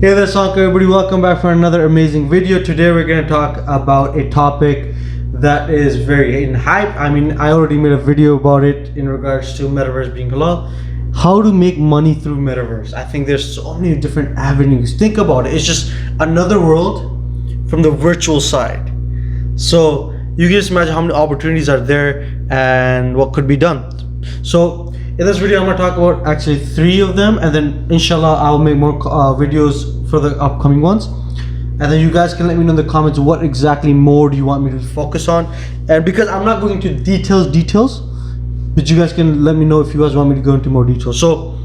Hey there, Sanka, everybody. Welcome back for another amazing video. Today we're going to talk about a topic that is very in hype. I mean, I already made a video about it in regards to Metaverse being halal. How to make money through Metaverse. I think there's so many different avenues. Think about it. It's just another world from the virtual side. So you can just imagine how many opportunities are there and what could be done. So in this video, I'm going to talk about actually 3 of them, and then inshallah I'll make more videos for the upcoming ones, and then you guys can let me know in the comments what exactly more do you want me to focus on. And because I'm not going into details, but you guys can let me know if you guys want me to go into more details. So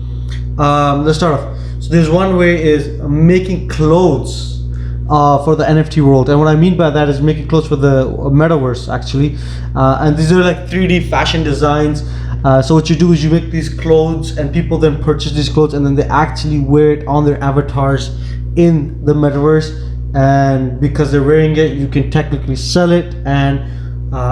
let's start off. So there's one way is making clothes for the NFT world, and what I mean by that is making clothes for the Metaverse actually, and these are like 3D fashion designs. So what you do is you make these clothes and people then purchase these clothes and then they actually wear it on their avatars in the Metaverse, and because they're wearing it you can technically sell it, and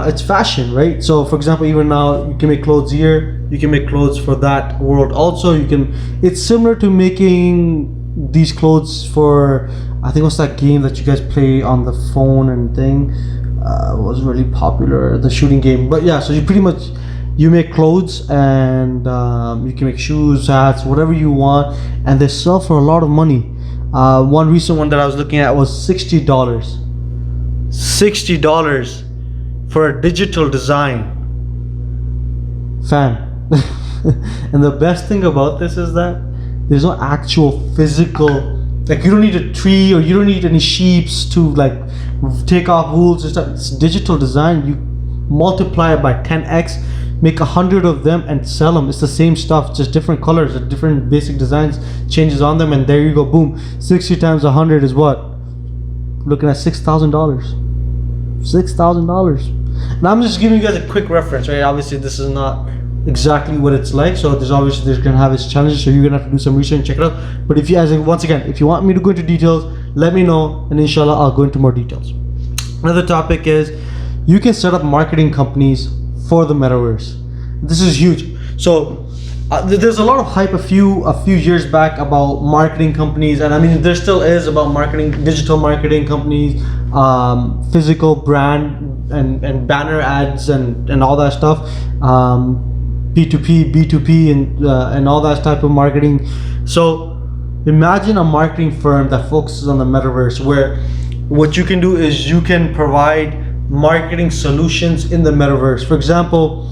it's fashion, right? So for example, even now you can make clothes here, you can make clothes for that world also. You can, it's similar to making these clothes for, I think what's that game that you guys play on the phone and thing, was really popular, the shooting game. But yeah, so you pretty much you make clothes and you can make shoes, hats, whatever you want, and they sell for a lot of money. One recent one that I was looking at was $60 for a digital design, fam. And the best thing about this is that there's no actual physical, like you don't need a tree or you don't need any sheeps to like take off wools and stuff. It's digital design. You multiply it by 10x, make 100 of them and sell them. It's the same stuff, just different colors, different basic designs, changes on them, and there you go, boom. 60 times 100 is what? Looking at $6,000. $6,000. And I'm just giving you guys a quick reference, right? Obviously this is not exactly what it's like, so there's gonna have its challenges, so you're gonna have to do some research and check it out. But if you guys, once again, if you want me to go into details, let me know, and inshallah I'll go into more details. Another topic is you can set up marketing companies for the Metaverse. This is huge. So there's a lot of hype a few years back about marketing companies, and I mean there still is about marketing, digital marketing companies, physical brand and banner ads and all that stuff, P2P, B2P, and all that type of marketing. So imagine a marketing firm that focuses on the Metaverse, where what you can do is you can provide marketing solutions in the Metaverse. For example,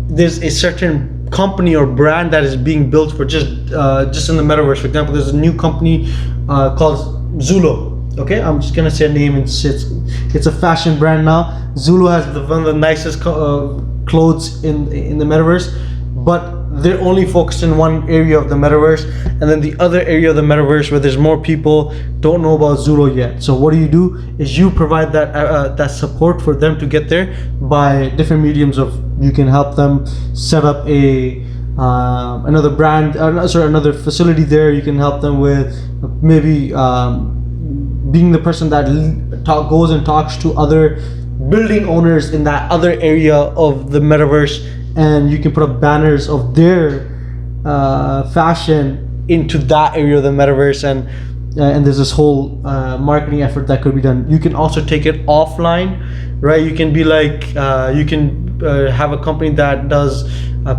there's a certain company or brand that is being built for just in the Metaverse. For example, there's a new company called Zulo. Okay, I'm just gonna say a name. It's a fashion brand now. Zulo has one of the nicest clothes in the Metaverse, but they're only focused in one area of the Metaverse, and then the other area of the Metaverse where there's more people don't know about Zulo yet. So what do is you provide that support for them to get there by different mediums of, you can help them set up another brand, another facility there. You can help them with maybe being the person that goes and talks to other building owners in that other area of the Metaverse, and you can put up banners of their fashion into that area of the Metaverse, and there's this whole marketing effort that could be done. You can also take it offline, right? You can be like, you can have a company that does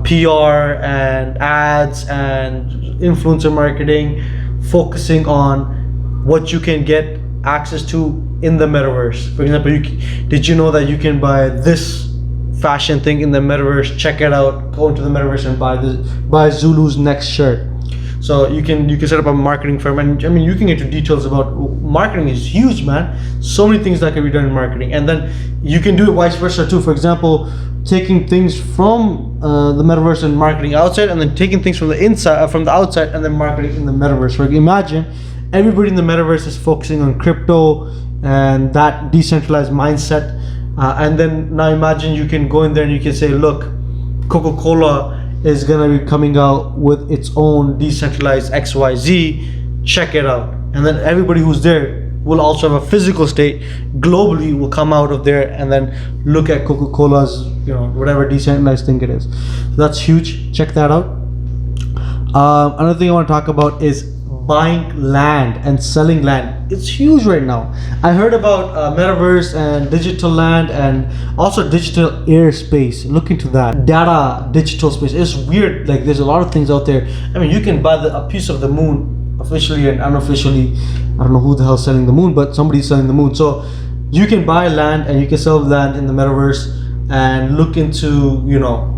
PR and ads and influencer marketing, focusing on what you can get access to in the Metaverse. For example, did you know that you can buy this fashion thing in the Metaverse? Check it out, go into the Metaverse and buy Zulu's next shirt. So you can set up a marketing firm, and I mean you can get into details about marketing. Is huge, man. So many things that can be done in marketing, and then you can do it vice versa too. For example, taking things from the Metaverse and marketing outside, and then taking things from the inside, from the outside, and then marketing in the Metaverse. Like imagine everybody in the Metaverse is focusing on crypto and that decentralized mindset. And then now imagine you can go in there and you can say, look, Coca-Cola is gonna be coming out with its own decentralized XYZ, check it out. And then everybody who's there will also have a physical state globally, will come out of there and then look at Coca-Cola's, whatever decentralized thing it is. So that's huge, check that out. Another thing I want to talk about is buying land and selling land. It's huge right now. I heard about metaverse and digital land and also digital airspace. Look into that. Data digital space. It's weird. Like there's a lot of things out there. I mean, you can buy a piece of the moon officially and unofficially. I don't know who the hell's selling the moon, but somebody's selling the moon. So you can buy land and you can sell land in the metaverse, and look into, you know,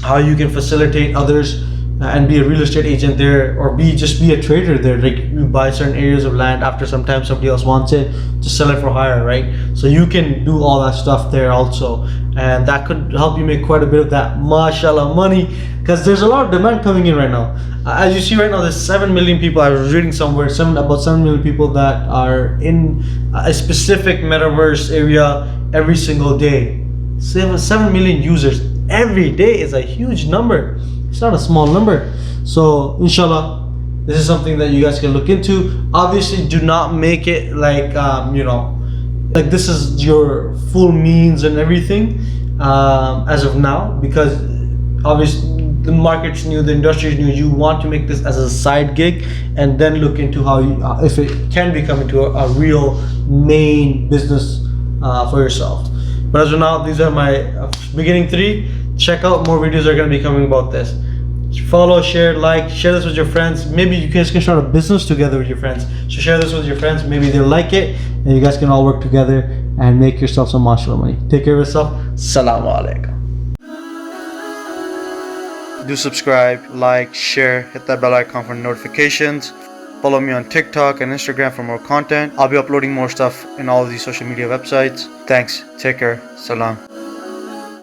how you can facilitate others and be a real estate agent there, or just be a trader there. Like you buy certain areas of land, after some time somebody else wants it, just sell it for higher, right? So you can do all that stuff there also, and that could help you make quite a bit of that mashallah money, because there's a lot of demand coming in right now. As you see right now, there's 7 million people. I was reading somewhere, about 7 million people that are in a specific metaverse area every single day. 7 million users every day is a huge number. It's not a small number. So inshallah, this is something that you guys can look into. Obviously, do not make it like you know, like this is your full means and everything as of now, because obviously the market's new, the industry is new. You want to make this as a side gig, and then look into how you, if it can become into a real main business for yourself. But as of now, these are my beginning 3. Check out, more videos are going to be coming about this. Follow, share, like, share this with your friends. Maybe you guys can start a business together with your friends. So share this with your friends. Maybe they'll like it, and you guys can all work together and make yourself some mashallah money. Take care of yourself. Assalamu alaikum. Do subscribe, like, share, hit that bell icon for notifications. Follow me on TikTok and Instagram for more content. I'll be uploading more stuff in all of these social media websites. Thanks. Take care. Salam.